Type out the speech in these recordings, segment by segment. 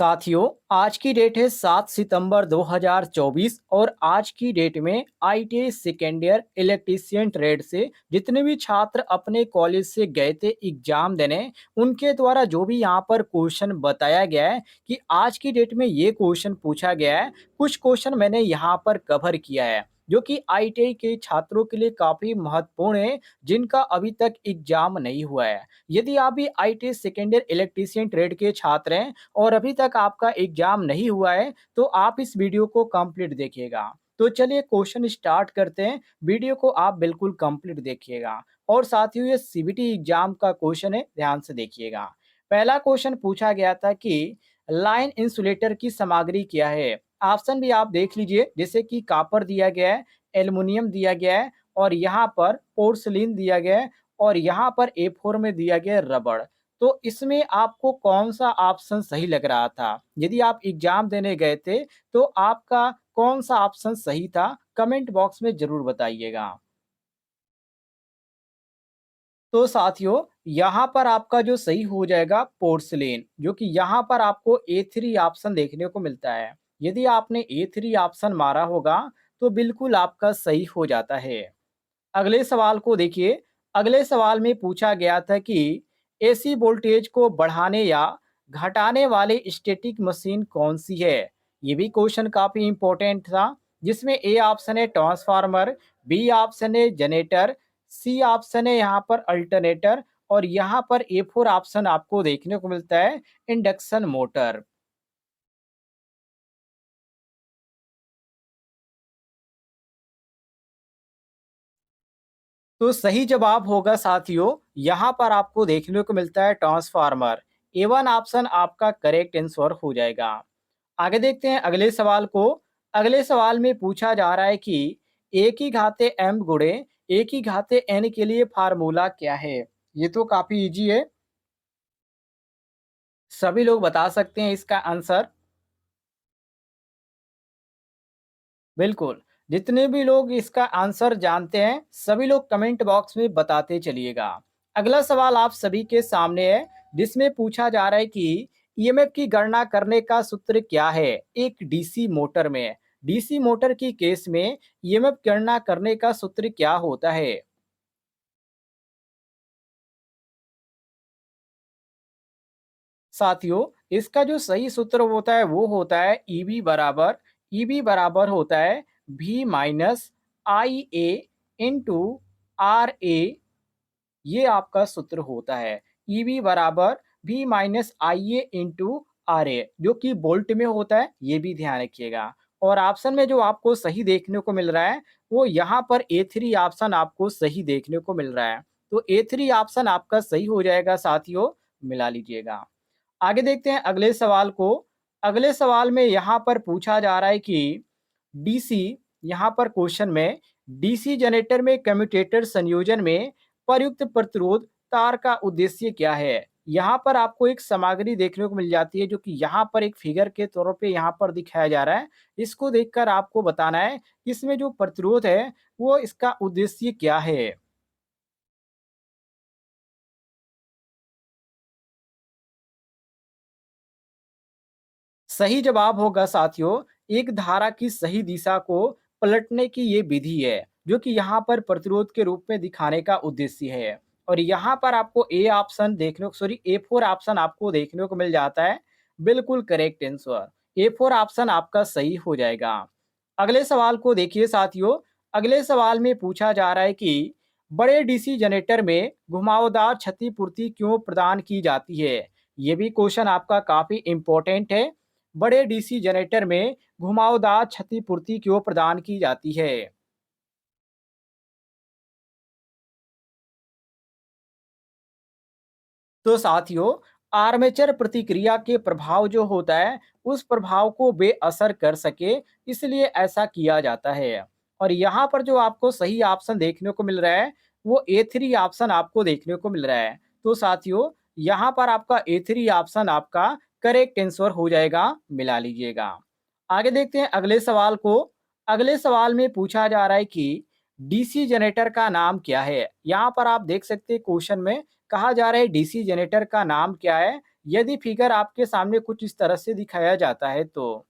साथियों, आज की डेट है 7 सितंबर 2024 और आज की डेट में ITI second year electrician trade से जितने भी छात्र अपने कॉलेज से गए थे एग्जाम देने, उनके द्वारा जो भी यहाँ पर क्वेश्चन बताया गया है कि आज की डेट में ये क्वेश्चन पूछा गया है। कुछ क्वेश्चन मैंने यहाँ पर कवर किया है जो कि आईटीआई के छात्रों के लिए काफी महत्वपूर्ण है, जिनका अभी तक एग्जाम नहीं हुआ है। यदि आप भी ITI second year electrician trade के छात्र हैं और अभी तक आपका एग्जाम नहीं हुआ है, तो आप इस वीडियो को कंप्लीट देखिएगा। तो चलिए क्वेश्चन स्टार्ट करते हैं। वीडियो को आप बिल्कुल कंप्लीट देखिएगा और साथियों ये सीबीटी एग्जाम का क्वेश्चन है, ध्यान से देखिएगा। पहला क्वेश्चन पूछा गया था कि लाइन इंसुलेटर की सामग्री क्या है। ऑप्शन भी आप देख लीजिए, जैसे कि कॉपर दिया गया है, एल्युमिनियम दिया गया है और यहाँ पर पोर्सिलिन दिया गया है और यहाँ पर ए4 में दिया गया है रबड़। तो इसमें आपको कौन-सा ऑप्शन सही लग रहा था? यदि आप एग्ज़ाम देने गए थे, तो आपका कौन-सा ऑप्शन सही था? कमेंट बॉक्स में ज़रूर बताइएगा। तो साथियों, यहाँ पर आपका जो सही हो जाएगा पोर्सिलेन, जो कि यहाँ पर आपको ए3 ऑप्शन देखने को मिलता है। यदि आपने ए3 ऑप्शन मारा होगा, तो बिल्कुल आपका सही हो जाता है। अगले सवाल को देखिए। अगले सवाल में पूछा गया था कि एसी वोल्टेज को बढ़ाने या घटाने वाली स्टैटिक मशीन कौन सी है। ये भी क्वेश्चन काफी इंपॉर्टेंट था, जिसमें ए ऑप्शन है ट्रांसफार्मर, बी ऑप्शन है जनरेटर, सी ऑप्शन है यहाँ पर अल्टरनेटर और यहाँ पर ए4 ऑप्शन आपको देखने को मिलता है इंडक्शन मोटर। तो सही जवाब होगा साथियों, यहाँ पर आपको देखने को मिलता है ट्रांसफार्मर। ए1 ऑप्शन आपका करेक्ट आंसर हो जाएगा। आगे देखते हैं अगले सवाल को। अगले सवाल में पूछा जा रहा है कि ए की घाते एम गुणे ए की घाते एन के लिए फार्मूला क्या है। ये तो काफी इजी है, सभी लोग बता सकते हैं इसका आंसर। बिल्कुल, जितने भी लोग इसका आंसर जानते हैं, सभी लोग कमेंट बॉक्स में बताते चलिएगा। अगला सवाल आप सभी के सामने है, जिसमें पूछा जा रहा है कि ईएमएफ की गणना करने का सूत्र क्या है एक डीसी मोटर में। डीसी मोटर की केस में ईएमएफ गणना करने का सूत्र क्या होता है। साथियों, इसका जो सही सूत्र होता है वो होता है ईबी बराबर होता है भी minus I a into R a. ये आपका सूत्र होता है। ईबी बराबर भी minus I a into R a, जो कि वोल्ट में होता है, ये भी ध्यान रखिएगा। और ऑप्शन में जो आपको सही देखने को मिल रहा है, वो यहाँ पर ए3 ऑप्शन आपको सही देखने को मिल रहा है। तो ए3 ऑप्शन आपका सही हो जाएगा साथियों, मिला लीजिएगा। आगे देखते हैं अगले सवाल को। अगले सवाल में यहाँ पर पूछा जा रहा है कि डीसी, यहाँ पर क्वेश्चन में डीसी जनरेटर में कम्यूटेटर संयोजन में प्रयुक्त प्रतिरोध तार का उद्देश्य क्या है। यहाँ पर आपको एक सामग्री देखने को मिल जाती है, जो कि यहाँ पर एक फिगर के तौर पे यहाँ पर दिखाया जा रहा है। इसको देखकर आपको बताना है कि इसमें जो प्रतिरोध है वो इसका उद्देश्य क्या है। सही जवाब होगा साथियों, एक धारा की सही दिशा को पलटने की ये विधि है, जो कि यहाँ पर प्रतिरोध के रूप में दिखाने का उद्देश्य है। और यहाँ पर आपको ए ऑप्शन देखने को सॉरी ए4 ऑप्शन आपको देखने को मिल जाता है। बिल्कुल करेक्ट आंसर, ए4 ऑप्शन आपका सही हो जाएगा। अगले सवाल को देखिए साथियों। अगले सवाल में पूछा जा रहा है कि बड़े डीसी जनरेटर में घुमावदार क्षतिपूर्ति क्यों प्रदान की जाती है। ये भी क्वेश्चन आपका काफी इंपॉर्टेंट है। बड़े डीसी जनरेटर में घुमावदार क्षतिपूर्ति क्यों प्रदान की जाती है। तो साथियों, आर्मेचर प्रतिक्रिया के प्रभाव जो होता है, उस प्रभाव को बेअसर कर सके, इसलिए ऐसा किया जाता है। और यहाँ पर जो आपको सही ऑप्शन देखने को मिल रहा है, वो ए3 ऑप्शन आपको देखने को मिल रहा है। तो साथियों, यहाँ पर आपका ए3 ऑप्शन आपका करेक्ट आंसर हो जाएगा, मिला लीजिएगा। आगे देखते हैं अगले सवाल को। अगले सवाल में पूछा जा रहा है कि डीसी जनरेटर का नाम क्या है। यहाँ पर आप देख सकते हैं क्वेश्चन में कहा जा रहा है डीसी जनरेटर का नाम क्या है। यदि फिगर आपके सामने कुछ इस तरह से दिखाया जाता है तो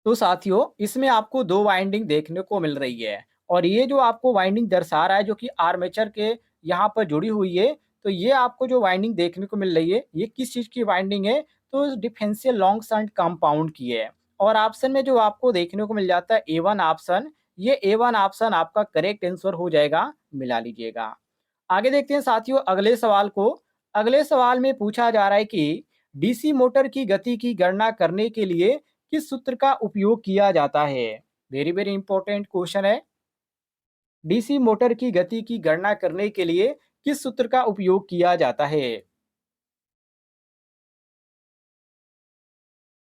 साथियों इसमें आपको 2 वाइंडिंग देखने को मिल रही है और ये जो आपको वाइंडिंग दर्शा रहा है जो कि आर्मेचर के यहाँ पर जुड़ी हुई है, तो ये आपको जो वाइंडिंग देखने को मिल रही है, ये किस चीज़ की वाइंडिंग है? तो डिफरेंशियल लॉन्ग शंट कंपाउंड की है। और ऑप्शन में जो आपको देखने को मिल जाता है A1 ऑप्शन, ये A1 ऑप्शन आपका करेक्ट आंसर हो जाएगा, मिला लीजिएगा। आगे देखते हैं साथियों अगले सवाल को। अगले सवाल में पूछा जा रहा है कि डीसी मोटर की गति की गणना करने के लिए किस सूत्र का उपयोग किया जाता है? वेरी वेरी इंपॉर्टेंट क्वेश्चन है। डीसी मोटर की गति की गणना करने के लिए किस सूत्र का उपयोग किया जाता है?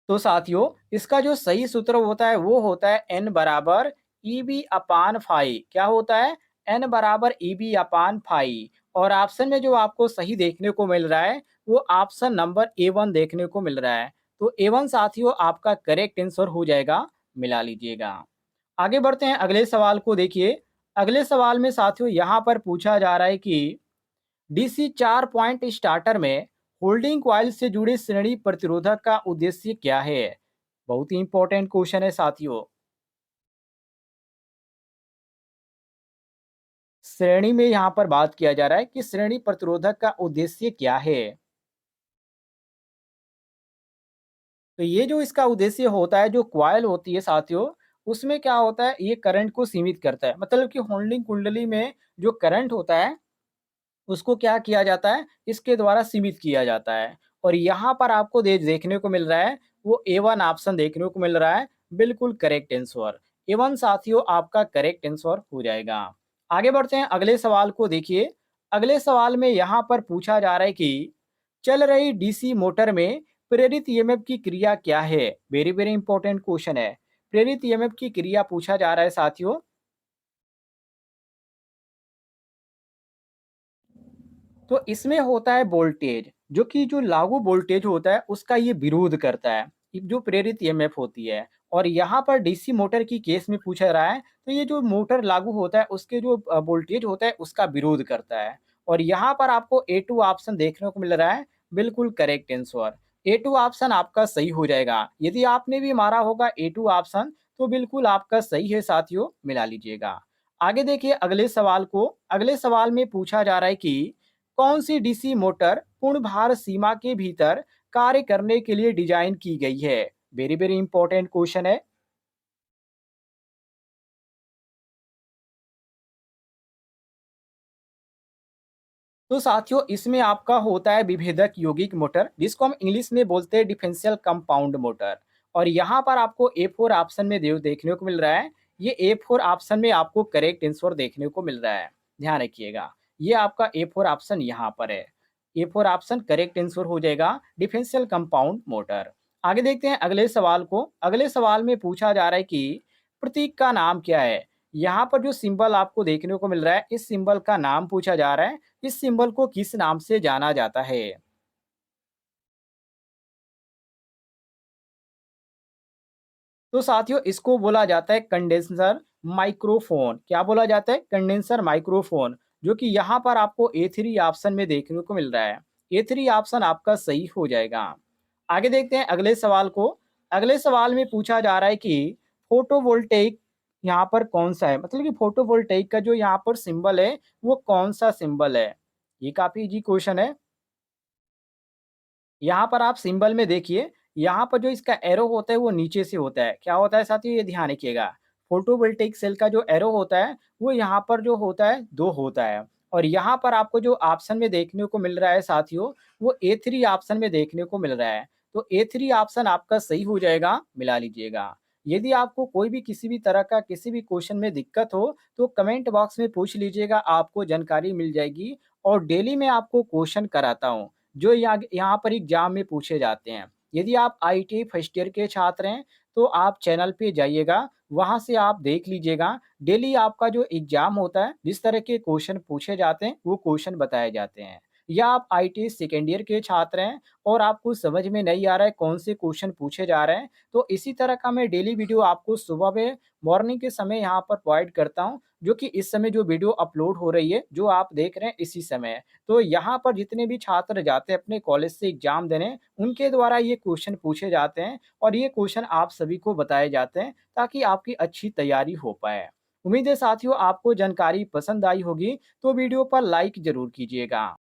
तो साथियों इसका जो सही सूत्र होता है वो होता है एन बराबर ई बी अपान फाई। क्या होता है? एन बराबर ई बी अपान फाई। और ऑप्शन में जो आपको सही देखने को मिल रहा है वो ऑप्शन नंबर A1 देखने को मिल रहा है। तो A1 साथियों आपका करेक्ट आंसर हो जाएगा, मिला लीजिएगा। आगे बढ़ते हैं अगले सवाल को देखिए। अगले सवाल में साथियों यहाँ पर पूछा जा रहा है कि डीसी 4 पॉइंट स्टार्टर में होल्डिंग कॉइल से जुड़े श्रेणी प्रतिरोधक का उद्देश्य क्या है? बहुत ही इंपॉर्टेंट क्वेश्चन है साथियों। श्रेणी में यहाँ पर बात किया जा रहा है कि श्रेणी प्रतिरोधक का उद्देश्य क्या है? तो ये जो इसका उद्देश्य होता है, जो कॉइल होती है साथियों, उसमें क्या होता है, ये करंट को सीमित करता है। मतलब कि होल्डिंग कुंडली में जो करंट होता है उसको क्या किया जाता है, इसके द्वारा सीमित किया जाता है। और यहाँ पर आपको देखने को मिल रहा है वो A1 ऑप्शन देखने को मिल रहा है, बिल्कुल करेक्ट आंसर। A1 साथियों आपका करेक्ट आंसर हो जाएगा। आगे बढ़ते हैं अगले सवाल को देखिए। अगले सवाल में यहाँ पर पूछा जा रहा है कि चल रही डीसी मोटर में प्रेरित ईएमएफ की क्रिया क्या है? वेरी वेरी इंपॉर्टेंट क्वेश्चन है। प्रेरित ईएमएफ की क्रिया पूछा जा रहा है साथियों। तो इसमें होता है वोल्टेज, जो कि जो लागू वोल्टेज होता है उसका ये विरोध करता है, ये जो प्रेरित ईएमएफ होती है। और यहाँ पर डीसी मोटर की केस में पूछा रहा है, तो ये जो मोटर लागू होता है उसके जो वोल्टेज होता है उसका विरोध करता है। और यहाँ पर आपको A2 ऑप्शन देखने को मिल रहा है, बिल्कुल करेक्ट आंसर। A2 ऑप्शन आपका सही हो जाएगा। यदि आपने भी मारा होगा A2 ऑप्शन तो बिल्कुल आपका सही है साथियों, मिला लीजिएगा। आगे देखिए अगले सवाल को। अगले सवाल में पूछा जा रहा है कि कौन सी डीसी मोटर पूर्ण भार सीमा के भीतर कार्य करने के लिए डिजाइन की गई है? वेरी वेरी इंपॉर्टेंट क्वेश्चन है। तो साथियों इसमें आपका होता है विभेदक यौगिक मोटर, जिसको हम इंग्लिश में बोलते हैं डिफरेंशियल कंपाउंड मोटर। और यहाँ पर आपको A4 ऑप्शन में देखने को मिल रहा है। ये A4 ऑप्शन में आपको करेक्ट आंसर देखने को मिल रहा है, ध्यान रखिएगा। ये आपका A4 ऑप्शन यहाँ पर है। A4 ऑप्शन करेक्ट आंसर हो जाएगा, डिफरेंशियल कंपाउंड मोटर। आगे देखते हैं अगले सवाल को। अगले सवाल में पूछा जा रहा है कि प्रतीक का नाम क्या है? यहाँ पर जो सिंबल आपको देखने को मिल रहा है, इस सिंबल का नाम पूछा जा रहा है। इस सिंबल को किस नाम से जाना जाता है? तो साथियों इसको बोला जाता है कंडेंसर माइक्रोफोन। क्या बोला जाता है? Condenser microphone. जो कि यहाँ पर आपको A3 ऑप्शन में देखने को मिल रहा है। A3 ऑप्शन आपका सही हो जाएगा। आगे देखते हैं अगले सवाल को। अगले सवाल में पूछा जा रहा है कि फोटोवोल्टेइक यहाँ पर कौन सा है? मतलब कि फोटोवोल्टेइक का जो यहाँ पर सिंबल है वो कौन सा सिंबल है? ये काफी इजी क्वेश्चन है। यहाँ पर आप सिंबल में देखिए, यहाँ पर जो इसका एरो होता है वो नीचे से होता है। क्या होता है साथियों, ये ध्यान रखिएगा। फोटोवोल्टेइक सेल का जो एरो होता है वो यहाँ पर जो होता है 2 होता है। और यहाँ पर आपको जो ऑप्शन में देखने को मिल रहा है साथियों, वो A3 ऑप्शन में देखने को मिल रहा है। तो A3 ऑप्शन आपका सही हो जाएगा, मिला लीजिएगा। यदि आपको कोई भी किसी भी तरह का किसी भी क्वेश्चन में दिक्कत हो तो कमेंट बॉक्स में पूछ लीजिएगा, आपको जानकारी मिल जाएगी। और डेली मैं आपको क्वेश्चन कराता हूँ जो यहाँ पर एग्जाम में पूछे जाते हैं। यदि आप आईटीआई फर्स्ट ईयर के छात्र हैं तो आप चैनल पे जाइएगा, वहाँ से आप देख लीजिएगा। डेली आपका जो एग्जाम होता है जिस तरह के क्वेश्चन पूछे जाते हैं वो क्वेश्चन बताए जाते हैं। या आप आईटी सेकेंड ईयर के छात्र हैं और आपको समझ में नहीं आ रहा है कौन से क्वेश्चन पूछे जा रहे हैं, तो इसी तरह का मैं डेली वीडियो आपको सुबह में मॉर्निंग के समय यहाँ पर प्रोवाइड करता हूँ, जो कि इस समय जो वीडियो अपलोड हो रही है, जो आप देख रहे हैं इसी समय है। तो यहाँ पर जितने भी छात्र जाते हैं अपने कॉलेज से एग्ज़ाम देने, उनके द्वारा ये क्वेश्चन पूछे जाते हैं और ये क्वेश्चन आप सभी को बताए जाते हैं, ताकि आपकी अच्छी तैयारी हो पाए। उम्मीद है साथियों आपको जानकारी पसंद आई होगी, तो वीडियो पर लाइक ज़रूर कीजिएगा।